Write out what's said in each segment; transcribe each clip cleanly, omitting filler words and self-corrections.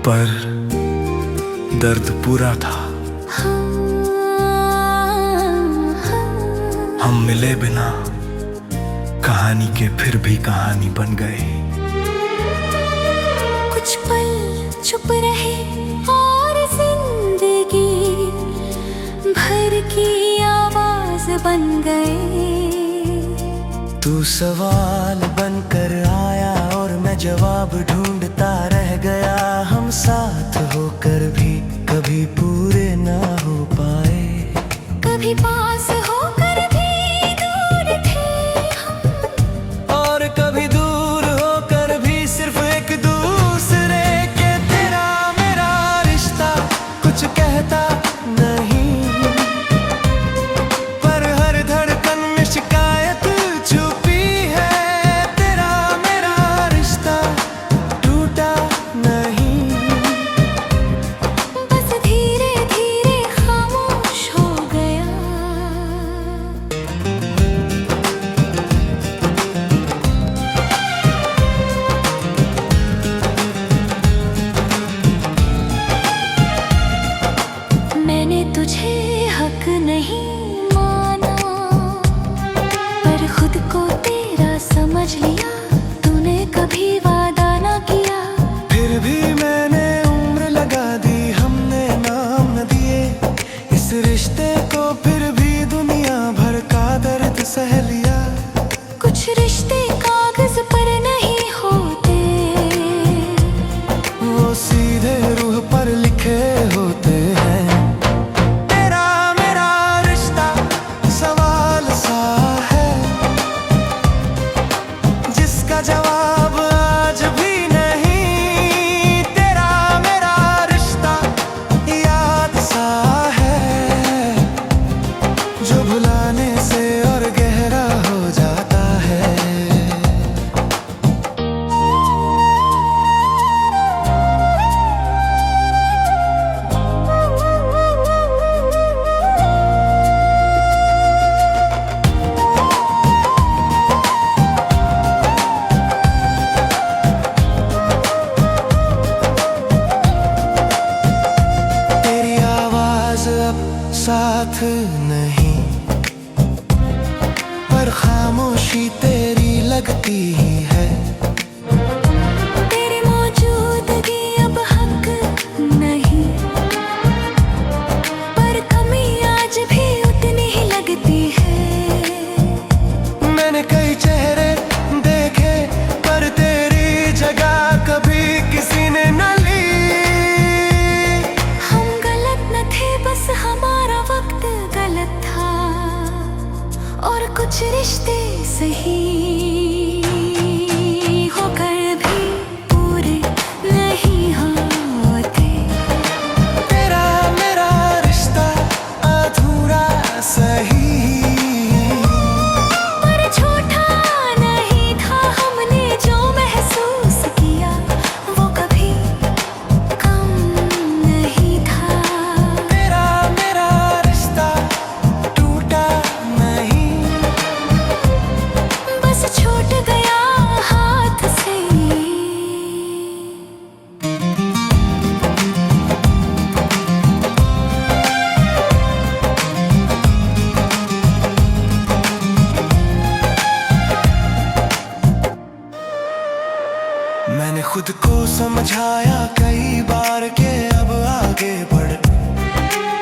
पर दर्द पूरा था। हम मिले बिना कहानी के फिर भी कहानी बन गए। कुछ पल चुप रहे और जिंदगी भर की आवाज बन गए। तू सवाल बनकर आया और मैं जवाब ढूंढता रह गया। हम साथ होकर भी कभी पूरे ना हो पाए, कभी पास होकर भी दूर थे हम, और कभी दूर होकर भी सिर्फ एक दूसरे के। तेरा मेरा रिश्ता कुछ कहता नहीं, पर हर धड़कन में शिकायत छुपी है। तेरा मेरा रिश्ता टूटा नहीं, बस धीरे धीरे खामोश हो गया। मैंने तुझे हक नहीं माना, पर खुद को तेरा समझ लिया। तूने कभी वादा ना किया, फिर भी मैंने उम्र लगा दी। हमने नाम न दिए इस रिश्ते को, फिर भी दुनिया भर का दर्द सह लिया। कुछ रिश्ते कागज पर नहीं होते, वो सीधे रूह पर लिखे होते हैं। तेरा मेरा रिश्ता सवाल सा है, जिसका जवाब आज भी नहीं। तेरा मेरा रिश्ता याद सा है, जो भुलाने से और गहरा हो जाता है। तेरी आवाज अब साथ नहीं, पर खामोशी तेरी लगती है। तेरी मौजूदगी अब हक नहीं, पर कमी आज भी उतनी ही लगती है। मैंने कई चेहरे देखे, पर तेरी जगह कभी किसी ने न ली। हम गलत न थे, बस हमारा वक्त गलत था, और कुछ रिश्ते सही होकर भी पूरे नहीं होते। तेरा मेरा रिश्ता अधूरा सही, पर छोटा नहीं था। हमने जो महसूस किया वो कभी कम नहीं था। तेरा मेरा रिश्ता टूटा नहीं, बस छूट गया हाथ से। मैंने खुद को समझाया कई बार के अब आगे बढ़,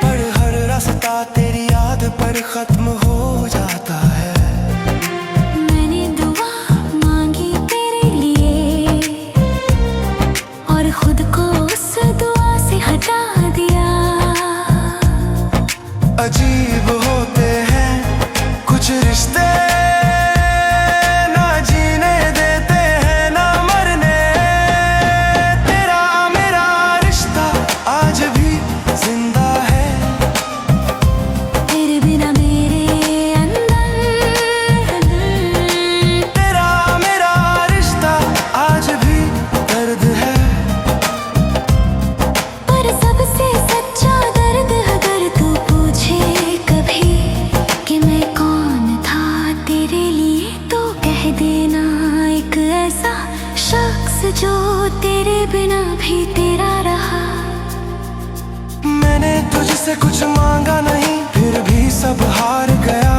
पर हर रास्ता तेरी याद पर खत्म हो जाता है। मैंने दुआ मांगी तेरे लिए, और खुद को उस दुआ से हटा दिया। अजीब होते हैं कुछ रिश्ते, ना जीने देते हैं ना मरने। तेरा मेरा रिश्ता आज भी जिंदा है, तेरे बिना मेरे अंदर। तेरा मेरा रिश्ता आज भी दर्द है, पर सबसे सच्चा दर्द अगर तू पूछे कभी कि मैं कौन था तेरे लिए, तो कह देना एक ऐसा शख्स जो तेरे बिना भी तेरा रहा। मैंने तुझसे कुछ मांगा नहीं, फिर भी सब हार गया।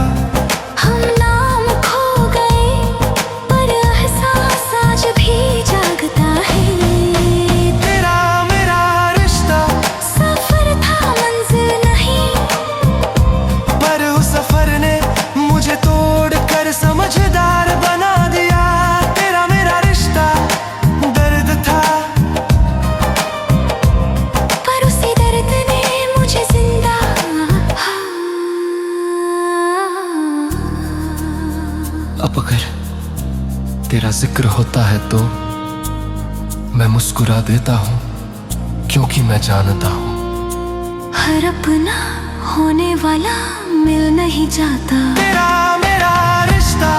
हम नाम खो गए पर एहसास आज भी जागता है। तेरा मेरा रिश्ता सफर था मंजिल नहीं, पर उस सफर ने मुझे तोड़ कर समझदार बना दिया। तेरा मेरा रिश्ता दर्द था, पर उसी दर्द ने मुझे जिंदा। अब अगर तेरा जिक्र होता है तो मैं मुस्कुरा देता हूँ, क्योंकि मैं जानता हूँ हर अपना होने वाला मिल नहीं जाता। तेरा मेरा रिश्ता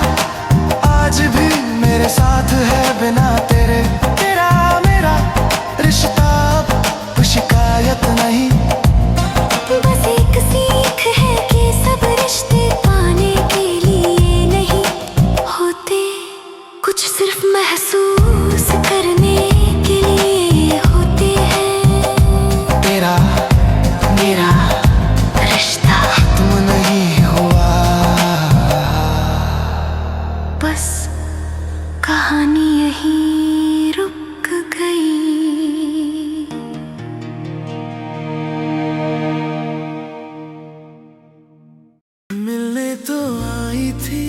आज भी मेरे साथ है बिना तेरे। तेरा मेरा रिश्ता अब शिकायत नहीं, बस एक सीख है कि सब रिश्ते पाने के लिए नहीं होते, कुछ सिर्फ महसूस करने के लिए होते हैं। तेरा मेरा रिश्ता तुम नहीं हुआ, बस कहानी यहीं रुक गई। मिलने तो आई थी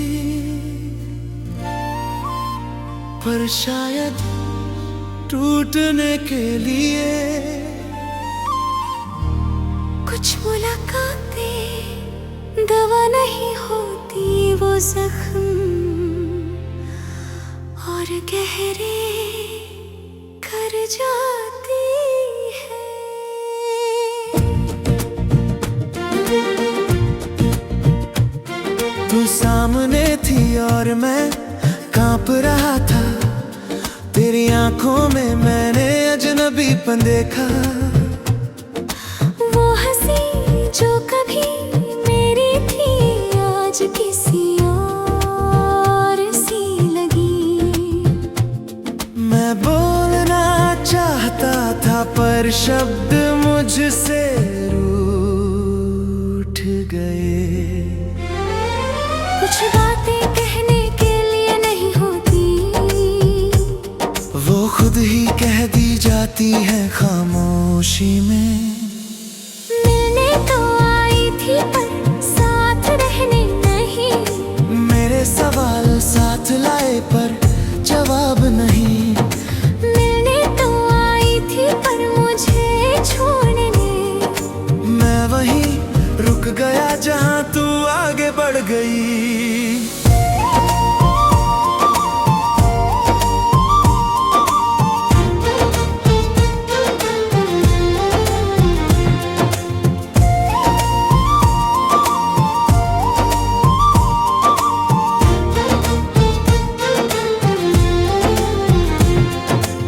पर शायद टूटने के लिए। कुछ मुलाकातें दवा नहीं होती, वो जख्म और गहरे कर जाती है। तू सामने थी और मैं कांप रहा था, तेरी आंखों में मैंने अजनबीपन देखा। वो हंसी जो कभी मेरी थी आज किसी और सी लगी। मैं बोलना चाहता था पर शब्द मुझसे रूठ गए। कुछ बातें कहने के लिए नहीं होती, वो खुद ही कह दी जाती है खामोशी में। मिलने तो आई थी पर साथ रहने नहीं, मेरे सवाल साथ लाए पर जवाब नहीं। मिलने तो आई थी पर मुझे छोड़ने, मैं वहीं रुक गया जहां तू आगे बढ़ गई।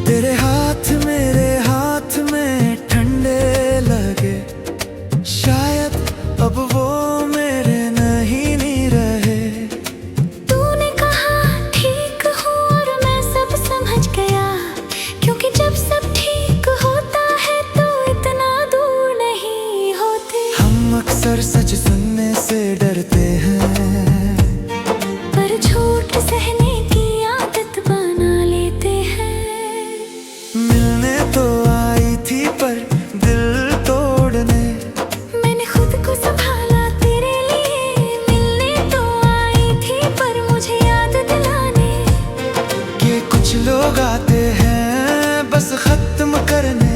तेरे हाथ मेरे हाथ में ठंडे लगे, शायद अब वो मेरे नहीं रहे। तूने कहा ठीक हूँ और मैं सब समझ गया, क्योंकि जब सब ठीक होता है तो इतना दूर नहीं होते। हम अक्सर सच सुनने से डरते हैं, पर झूठ सहने की आदत बना लेते हैं। मिलने तो आई थी पर दिल तोड़ने। मैंने खुद को संभाला तेरे लिए, मिलने तो आई थी पर मुझे याद दिलाने। कि कुछ लोग आते हैं बस खत्म करने।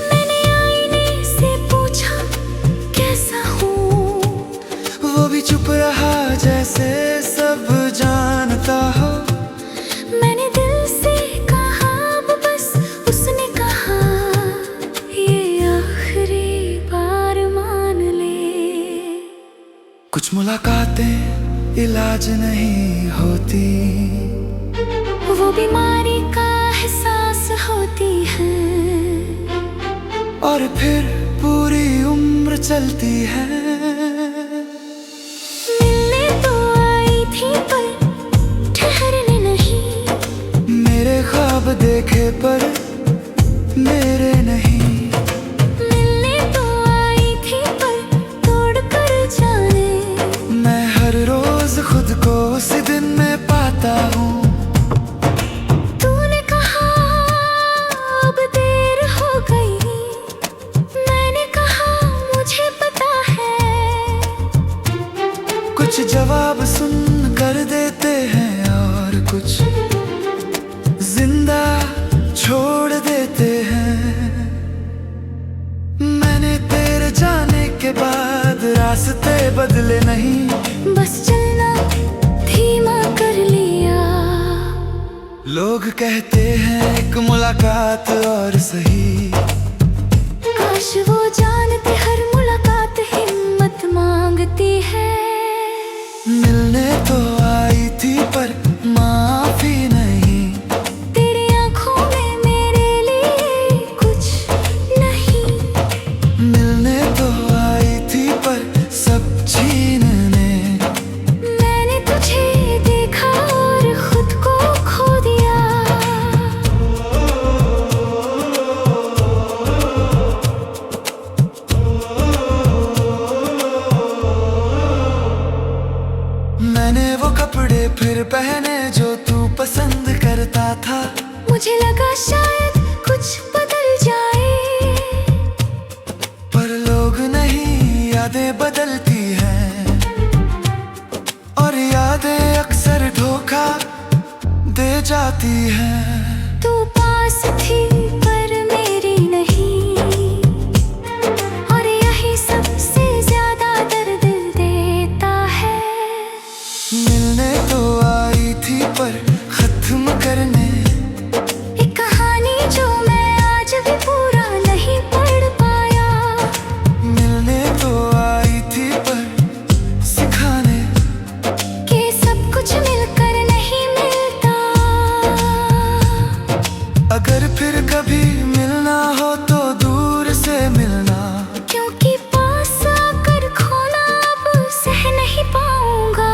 मैंने आईने से पूछा कैसा हूँ, वो भी चुप रहा जैसे सब जानता हो। मैंने दिल से कहा अब बस, उसने कहा ये आखिरी बार मान ले। कुछ मुलाकातें इलाज नहीं होती, वो बीमारी का एहसास होती है, और फिर पूरी उम्र चलती है। मिलने तो आई थी पर ठहरने नहीं, मेरे ख्वाब देखे पर मेरे नहीं। मिलने तो लोग कहते हैं एक मुलाकात और सही, काश वो जानते हर मुलाकात हिम्मत मांगती है। मिलने तो आई थी पर माफी नहीं, तेरी आंखों में मेरे लिए कुछ नहीं। मिलने तो आई थी पर सब छीनने, मैंने तुझे देखा और खुद को खो दिया। मैंने वो कपड़े फिर पहने जो तू पसंद करता था। मुझे लगा शायद कुछ बदल जाए, पर लोग नहीं, यादें बदलती हैं, और यादें अक्सर धोखा दे जाती हैं। तू पास थी पर मेरी नहीं, और यही सबसे ज्यादा दर्द देता है। मिलने तो आई थी पर खत्म करने, एक कहानी जो मैं आज भी पूरा नहीं पढ़ पाया। मिलने तो आई थी पर सिखाने, कि सब कुछ मिलकर नहीं मिलता। अगर फिर कभी मिलना हो तो दूर से मिलना, क्योंकि पास आकर खोना अब सह नहीं पाऊंगा।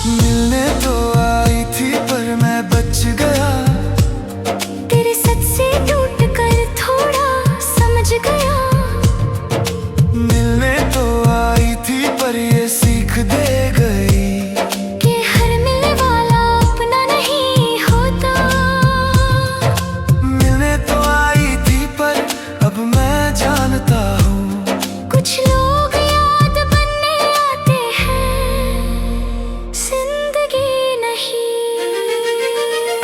मिलने तो आई थी पर मैं बच गया, तेरे सच से टूट कर थोड़ा समझ गया। मिलने तो आई थी पर ये सीख दे गई, कि हर मिलने वाला अपना नहीं होता। मिलने तो आई थी पर अब मैं जानता हूँ, कुछ लोग याद बनने आते हैं, जिंदगी नहीं।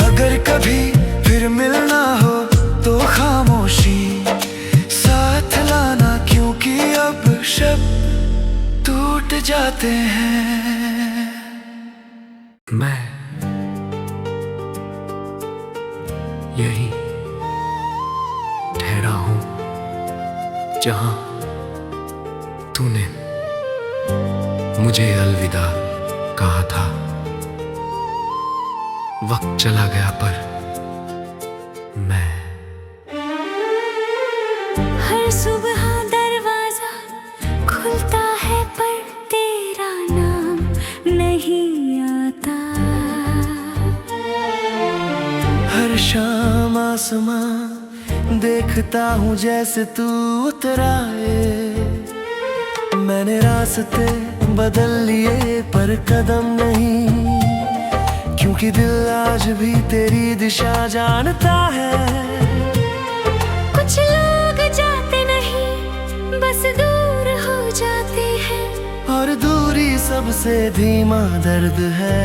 अगर कभी फिर मिलना हो तो खामोशी साथ लाना, क्योंकि अब शब्द टूट जाते हैं। मैं यही ठहरा हूँ जहाँ तूने मुझे अलविदा कहा था। वक्त चला गया पर मैं हर सुबह दरवाजा खुलता है पर तेरा नाम नहीं आता। हर शाम आसमां देखता हूँ जैसे तू उतराए। मैंने रास्ते बदल लिए पर कदम नहीं, क्योंकि दिल आज भी तेरी दिशा जानता है। कुछ लोग जाते नहीं, बस दूर हो जाते हैं, और दूरी सबसे धीमा दर्द है।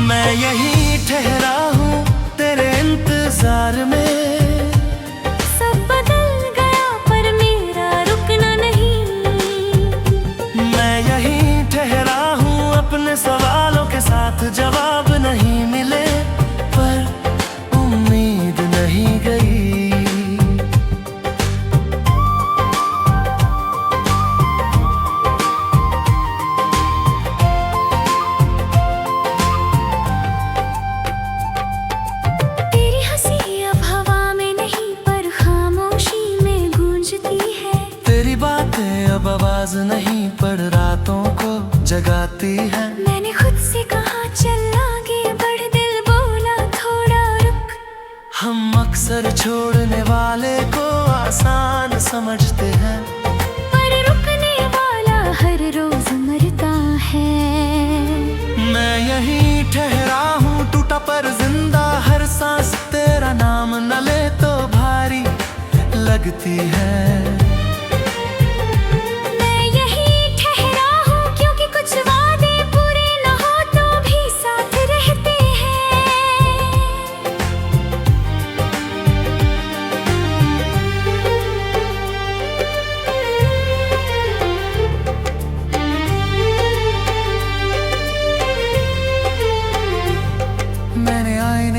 मैं यहीं ठहरा हूँ तेरे इंतजार में, सब बदल गया पर मेरा रुकना नहीं। मैं यहीं ठहरा हूँ अपने सवालों के साथ, जवाब नहीं मिले पर उम्मीद नहीं गई। तेरी हंसी अब हवा में नहीं पर खामोशी में गूंजती है। तेरी बातें अब आवाज नहीं पर रातों को जगाती है। मैंने खुद से कहा चल आगे बढ़, दिल बोला थोड़ा रुक। हम अक्सर छोड़ने वाले को आसान समझते हैं, पर रुकने वाला हर रोज मरता है। मैं यहीं ठहरा हूँ टूटा पर जिंदा, हर सांस तेरा नाम न ले तो भारी लगती है। मैं यहीं ठहरा हूँ क्योंकि कुछ वादे पूरे न हो तो भी साथ रहते हैं।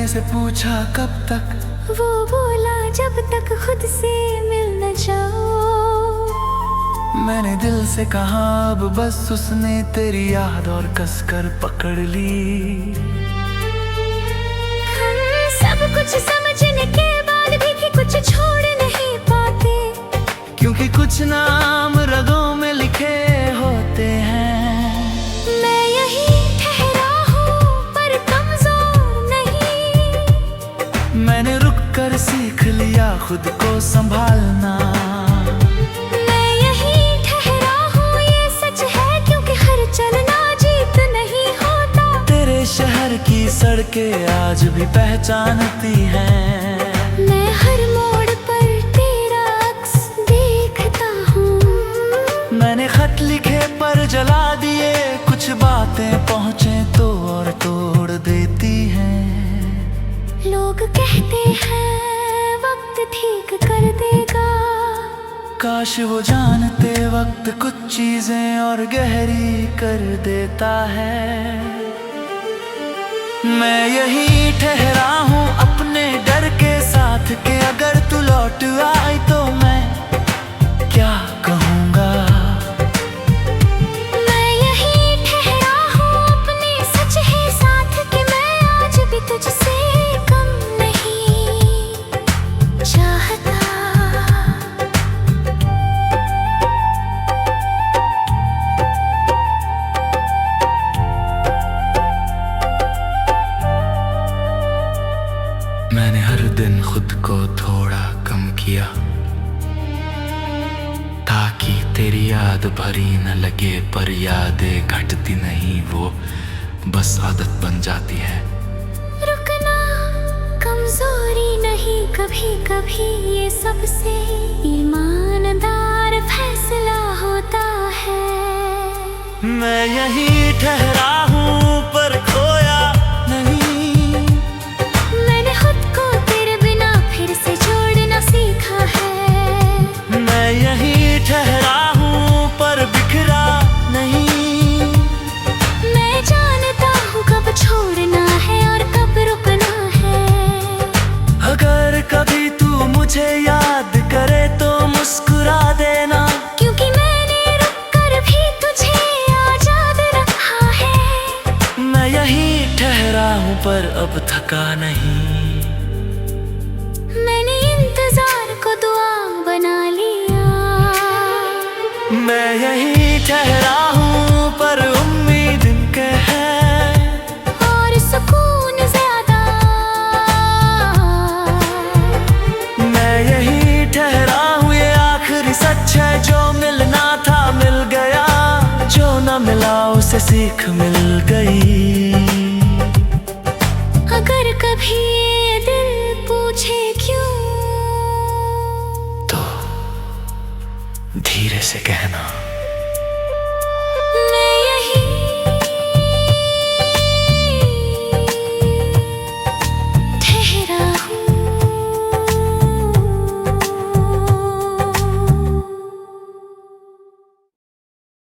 से पूछा कब तक, वो बोला जब तक खुद से मिल न जाओ। मैंने दिल से कहा अब बस, उसने तेरी याद और कसकर पकड़ ली। हम सब कुछ समझने के बाद भी कि कुछ छोड़ नहीं पाते, क्योंकि कुछ नाम रगों में लिखे होते हैं। मैं यहीं ठहरा हूँ पर कमजोर नहीं। मैंने रुक कर सीख लिया खुद को संभालना। मैं यहीं ठहरा हूँ ये सच है, क्योंकि हर चलना जीत नहीं होता। तेरे शहर की सड़कें आज भी पहचानती हैं। मैं हर मोड़ पर तेरा अक्स देखता हूँ। मैंने खत लिखे पर जला दिए, कुछ बातें पहुँचे तो और तोड़ देती हैं। लोग कहते हैं वक्त ठीक कर देगा, काश वो जानते वक्त कुछ चीजें और गहरी कर देता है। मैं यहीं ठहरा हूँ अपने डर के साथ के अगर तू लौट आई तो मैं क्या कहूँगा। मैं यहीं ठहरा हूँ अपने सच है साथ कि मैं आज भी तुझसे कम नहीं चाहता। मैंने हर दिन खुद को थोड़ा कम किया, ताकि तेरी याद भरी न लगे, पर यादें घटती नहीं, वो बस आदत बन जाती है। रुकना कमजोरी नहीं, कभी कभी ये सबसे ईमानदार फैसला होता है। मैं यहीं ठहरा हूँ पर खोया नहीं। मैंने खुद को तेरे बिना फिर से जोड़ना सीखा है। मैं यहीं ठहरा हूँ पर बिखरा नहीं। मैं जानता हूँ कब छोड़ना है और कब रुकना है। अगर कभी तू मुझे याद करे तो मुस्कुरा देना, क्योंकि मैंने रुक कर भी तुझे आजाद रखा है। मैं यहीं ठहरा हूँ पर अब थका नहीं। मैंने इंतजार को दुआ बना लिया। मैं यहीं ठहरा हूँ पर उम्मीद के है और सुकून ज्यादा। मैं यहीं ठहरा हूँ, ये आखिरी सच है, जो मिलना था मिल गया, जो न मिला उसे सीख मिल गई। अगर कभी ये दिल पूछे क्यों, तो धीरे से कहना।